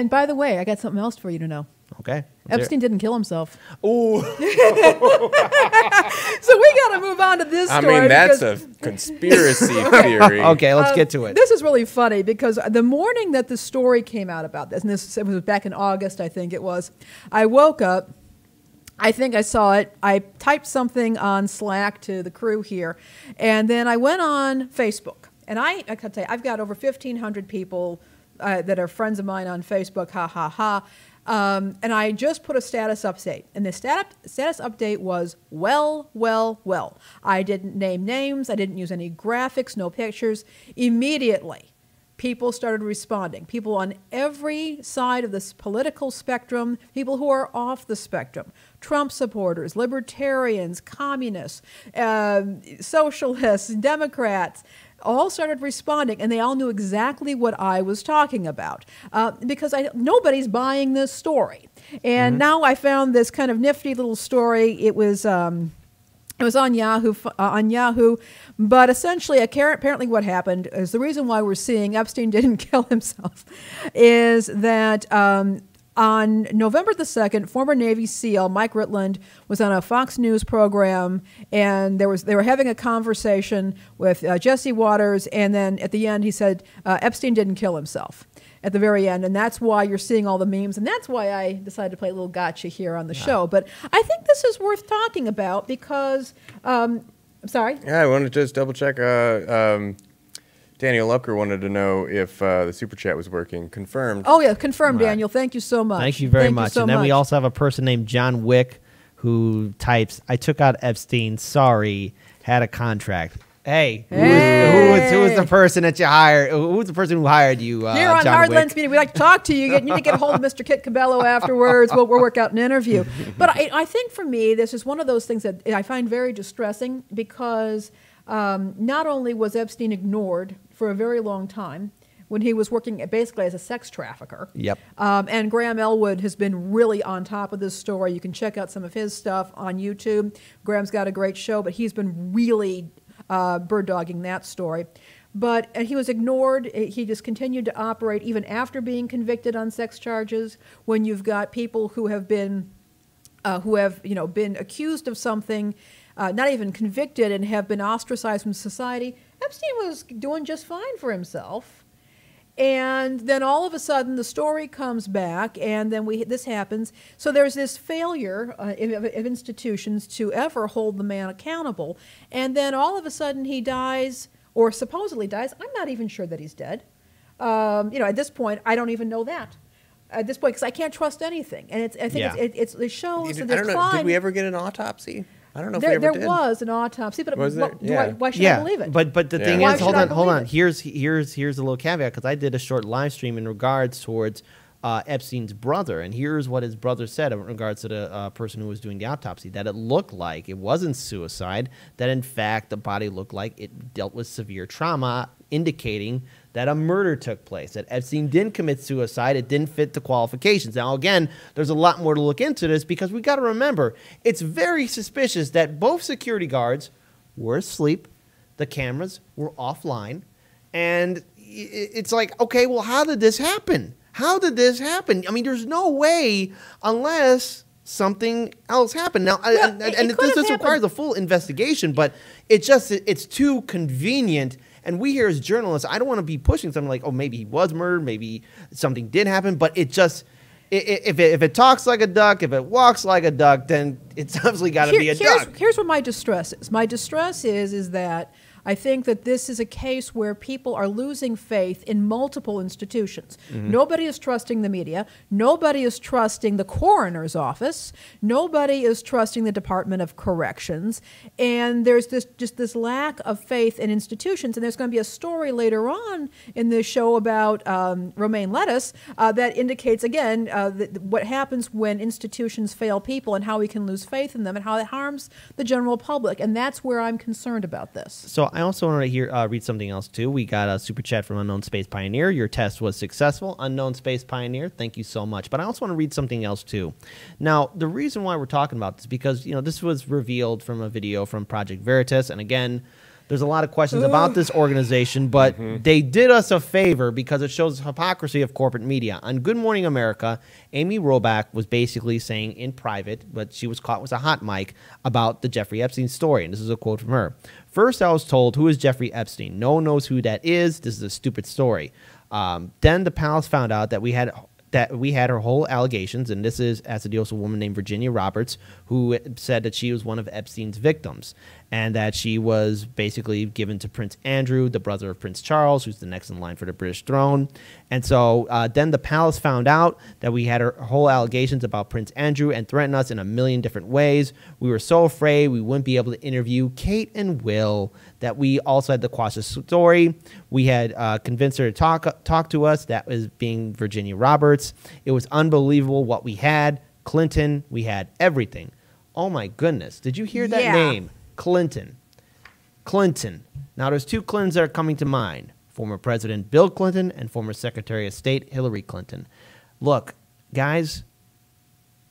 And by the way, I got something else for you to know. Okay. Epstein didn't kill himself. Ooh. So we got to move on to this story. I mean, that's a conspiracy theory. Okay, let's get to it. This is really funny because the morning that the story came out about this, and it was back in August, I think it was, I woke up. I think I saw it. I typed something on Slack to the crew here, and then I went on Facebook. And I can tell you, I've got over 1,500 people that are friends of mine on Facebook, ha, ha, ha. And I just put a status update. And the status update was, well. I didn't name names. I didn't use any graphics, no pictures. Immediately, people started responding. People on every side of this political spectrum, people who are off the spectrum, Trump supporters, libertarians, communists, socialists, Democrats, all started responding, and they all knew exactly what I was talking about because nobody's buying this story. And now I found this kind of nifty little story. It was on Yahoo, but essentially, apparently what happened is the reason why we're seeing Epstein didn't kill himself is that on November the 2nd, former Navy SEAL Mike Ritland was on a Fox News program, and they were having a conversation with Jesse Waters, and then at the end he said Epstein didn't kill himself at the very end, and that's why you're seeing all the memes, and that's why I decided to play a little gotcha here on the show. But I think this is worth talking about because, I'm sorry? Yeah, I want to just double check. Daniel Lucker wanted to know if the Super Chat was working. Confirmed. Oh, yeah, confirmed, Daniel. Thank you so much. Thank you very much. And then we also have a person named John Wick who types, I took out Epstein, sorry, had a contract. Hey, who is the person that you hired? Who's the person who hired you, Here on John Hard Wick? Lens Media, we like to talk to you. You need to get a hold of Mr. Kit Cabello afterwards. We'll work out an interview. But I think for me, this is one of those things that I find very distressing because not only was Epstein ignored for a very long time when he was working basically as a sex trafficker. Yep. And Graham Elwood has been really on top of this story. You can check out some of his stuff on YouTube. Graham's got a great show, but he's been really bird-dogging that story. But he was ignored. He just continued to operate even after being convicted on sex charges. When you've got people who have been been accused of something, not even convicted, and have been ostracized from society, Epstein was doing just fine for himself. And then all of a sudden, the story comes back, and then this happens. So there's this failure of institutions to ever hold the man accountable. And then all of a sudden, he dies, or supposedly dies. I'm not even sure that he's dead. At this point, I don't even know that. At this point, because I can't trust anything. And it shows the decline. I don't know. Did we ever get an autopsy? I don't know if we ever there did. was an autopsy, but Was there? Yeah. why should I believe it? But the thing Why is, should hold I on. believe it? Here's a little caveat because I did a short live stream in regards towards Epstein's brother, and here's what his brother said in regards to the person who was doing the autopsy: that it looked like it wasn't suicide, that in fact the body looked like it dealt with severe trauma, indicating that a murder took place, that Epstein didn't commit suicide, it didn't fit the qualifications. Now, again, there's a lot more to look into this because we got to remember, it's very suspicious that both security guards were asleep, the cameras were offline, and it's like, okay, well, how did this happen? How did this happen? I mean, there's no way unless something else happened. Now, this requires a full investigation, but it's too convenient. And we here as journalists, I don't want to be pushing something like, oh, maybe he was murdered, maybe something did happen. But it just, if it talks like a duck, if it walks like a duck, then it's obviously got to be a duck. Here's what my distress is. My distress is that I think that this is a case where people are losing faith in multiple institutions. Nobody is trusting the media. Nobody is trusting the coroner's office. Nobody is trusting the Department of Corrections. And there's this lack of faith in institutions. And there's going to be a story later on in this show about romaine lettuce that indicates, again, what happens when institutions fail people and how we can lose faith in them and how it harms the general public. And that's where I'm concerned about this. So I also want to read something else, too. We got a super chat from Unknown Space Pioneer. Your test was successful. Unknown Space Pioneer, thank you so much. But I also want to read something else, too. Now, the reason why we're talking about this is because, this was revealed from a video from Project Veritas. And again, There's a lot of questions about this organization, but they did us a favor because it shows the hypocrisy of corporate media. On Good Morning America, Amy Robach was basically saying in private, but she was caught with a hot mic, about the Jeffrey Epstein story. And this is a quote from her. First, I was told, who is Jeffrey Epstein? No one knows who that is. This is a stupid story. Then the palace found out that we had her whole allegations, and this is as it deals with a woman named Virginia Roberts, who said that she was one of Epstein's victims, and that she was basically given to Prince Andrew, the brother of Prince Charles, who's the next in line for the British throne. And so then the palace found out that we had her whole allegations about Prince Andrew and threatened us in a million different ways. We were so afraid we wouldn't be able to interview Kate and Will that we also had to quash the story. We had convinced her to talk to us. That was being Virginia Roberts. It was unbelievable what we had. Clinton, we had everything. Oh my goodness. Did you hear that name? Clinton. Now, there's two Clintons that are coming to mind. Former President Bill Clinton and former Secretary of State Hillary Clinton. Look, guys,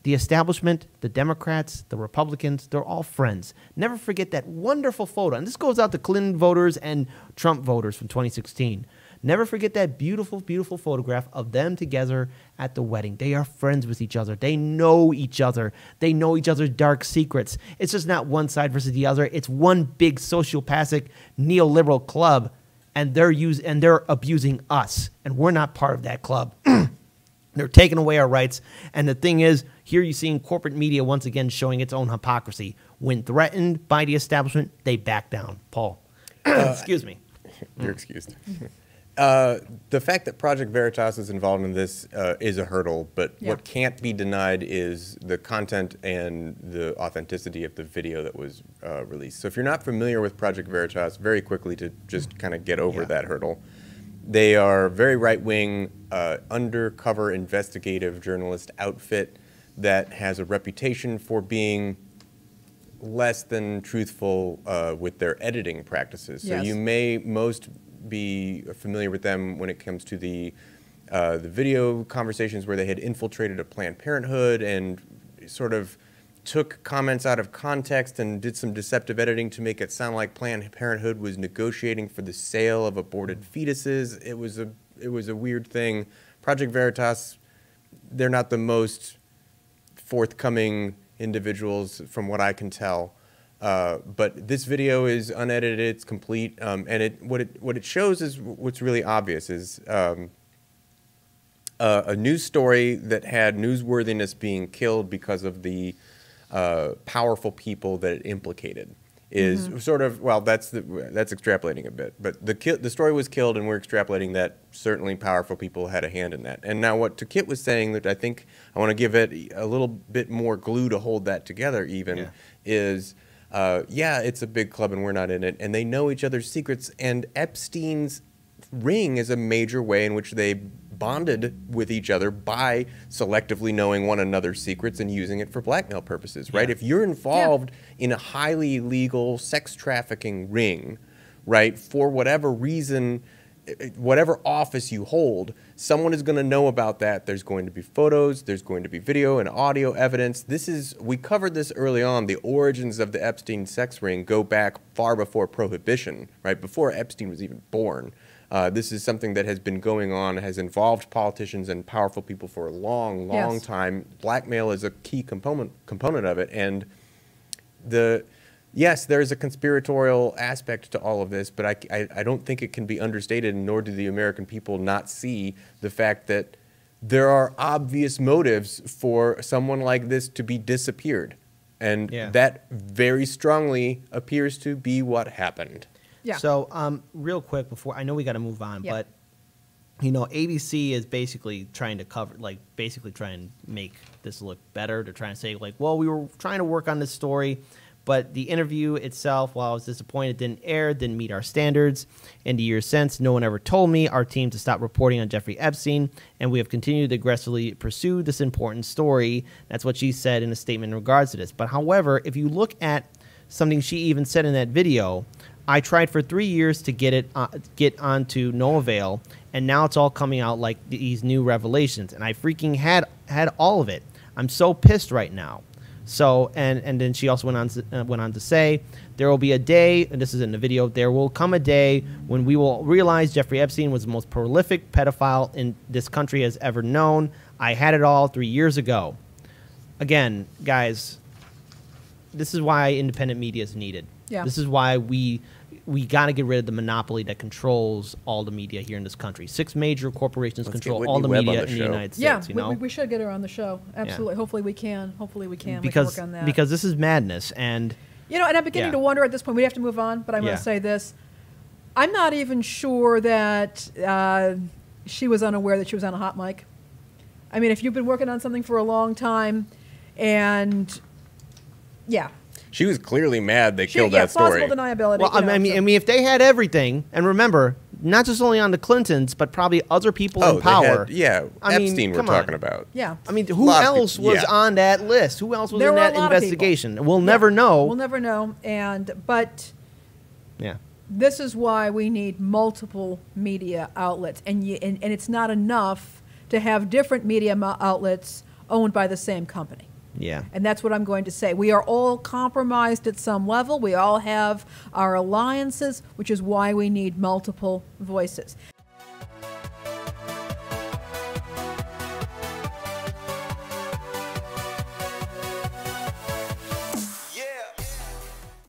the establishment, the Democrats, the Republicans, they're all friends. Never forget that wonderful photo. And this goes out to Clinton voters and Trump voters from 2016. Never forget that beautiful, beautiful photograph of them together at the wedding. They are friends with each other. They know each other. They know each other's dark secrets. It's just not one side versus the other. It's one big sociopathic neoliberal club, and they're abusing us, and we're not part of that club. They're taking away our rights. And the thing is, here you're seeing corporate media once again showing its own hypocrisy. When threatened by the establishment, they back down. Paul, excuse me. You're excused. The fact that Project Veritas is involved in this is a hurdle, but what can't be denied is the content and the authenticity of the video that was released. So if you're not familiar with Project Veritas, very quickly to just kind of get over that hurdle, they are very right-wing, undercover investigative journalist outfit that has a reputation for being less than truthful with their editing practices. So you may most be familiar with them when it comes to the video conversations where they had infiltrated a Planned Parenthood and sort of took comments out of context and did some deceptive editing to make it sound like Planned Parenthood was negotiating for the sale of aborted fetuses. It was a weird thing. Project Veritas, they're not the most forthcoming individuals from what I can tell. But this video is unedited, it's complete, and what it shows is what's really obvious is a news story that had newsworthiness being killed because of the powerful people that it implicated is sort of, well, that's extrapolating a bit, but the story was killed, and we're extrapolating that certainly powerful people had a hand in that. And now what Kit was saying, that I think I want to give it a little bit more glue to hold that together even, is yeah, it's a big club and we're not in it, and they know each other's secrets, and Epstein's ring is a major way in which they bonded with each other by selectively knowing one another's secrets and using it for blackmail purposes, right? If you're involved in a highly legal sex trafficking ring, right, for whatever reason, whatever office you hold, someone is going to know about that. There's going to be photos, there's going to be video and audio evidence. We covered this early on. The origins of the Epstein sex ring go back far before Prohibition, right? Before Epstein was even born. This is something that has been going on, has involved politicians and powerful people for a long, long time. Blackmail is a key component of it, and yes, there is a conspiratorial aspect to all of this, but I don't think it can be understated, nor do the American people not see the fact that there are obvious motives for someone like this to be disappeared, and that very strongly appears to be what happened. So, real quick before, I know we got to move on, but you know, ABC is basically trying to cover, like, basically try and make this look better. They're trying to say, like, well, we were trying to work on this story, but the interview itself, while I was disappointed, didn't air, didn't meet our standards. In the years since, no one ever told me, our team, to stop reporting on Jeffrey Epstein, and we have continued to aggressively pursue this important story. That's what she said in a statement in regards to this. But however, if you look at something she even said in that video, I tried for 3 years to get onto no avail, and now it's all coming out like these new revelations, and I freaking had all of it. I'm so pissed right now. So, and then she also went on to say, there will be a day, and this is in the video, there will come a day when we will realize Jeffrey Epstein was the most prolific pedophile in this country has ever known. I had it all 3 years ago. Again, guys, this is why independent media is needed. Yeah. This is why we got to get rid of the monopoly that controls all the media here in this country. 6 major corporations Let's control get all the Whitney Webb media on the in the show. United States. Yeah, You know? we should get her on the show. Absolutely. Hopefully we can. Hopefully we can. We can work on that. Because this is madness. And You know, and I'm beginning to wonder at this point. We have to move on, but I'm going to say this. I'm not even sure that she was unaware that she was on a hot mic. I mean, if you've been working on something for a long time, and yeah. She was clearly mad they killed that story. Plausible deniability. well, I mean, if they had everything, and remember, not just only on the Clintons, but probably other people in power. Epstein we're talking about. Yeah. I mean, who else was on that list? Who else was in that investigation? We'll never know. We'll never know. But yeah, this is why we need multiple media outlets, and it's not enough to have different media outlets owned by the same company. yeah. And that's what I'm going to say. We are all compromised at some level. We all have our alliances, which is why we need multiple voices.